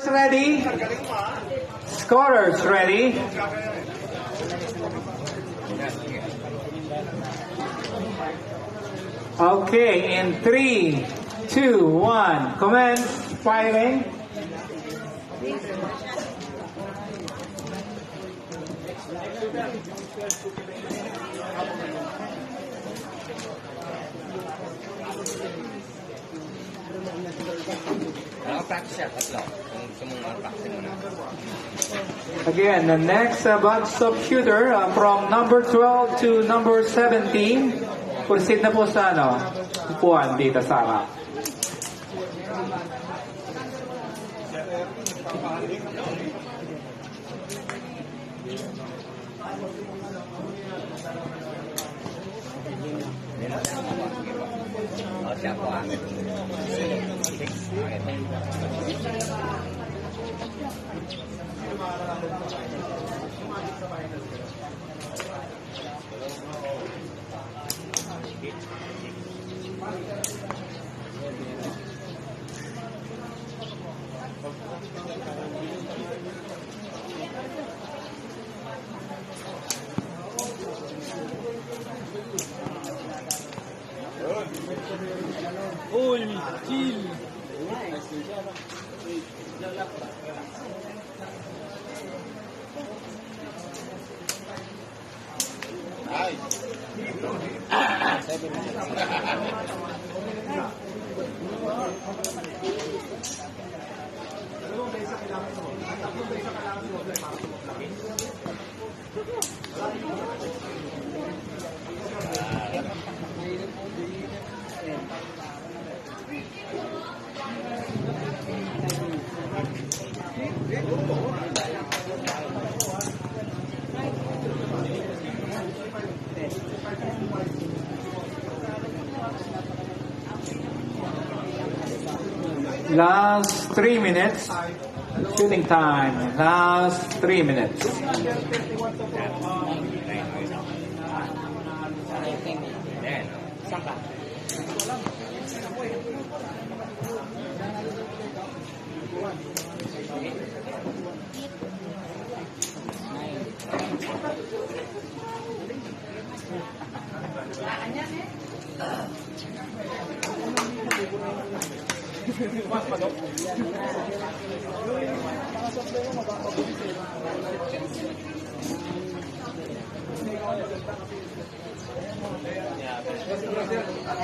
ready? Scorers ready? Okay, in 3, 2, 1, commence firing. Practice siya, tatlo. Kung gusto mong practice mo na. Again, the next box of shooter from number 12 to number 17. Proceed na po sa upuan dito sa harap. O, siya po ah. Uy, chill. Last 3 minutes. Shooting time. Last 3 minutes.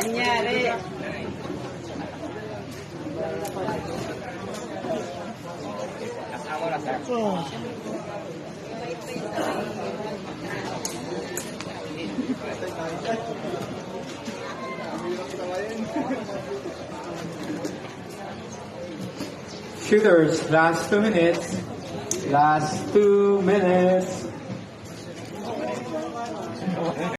Anyari. Kasama na, sir. Shooters, last 2 minutes. Last 2 minutes.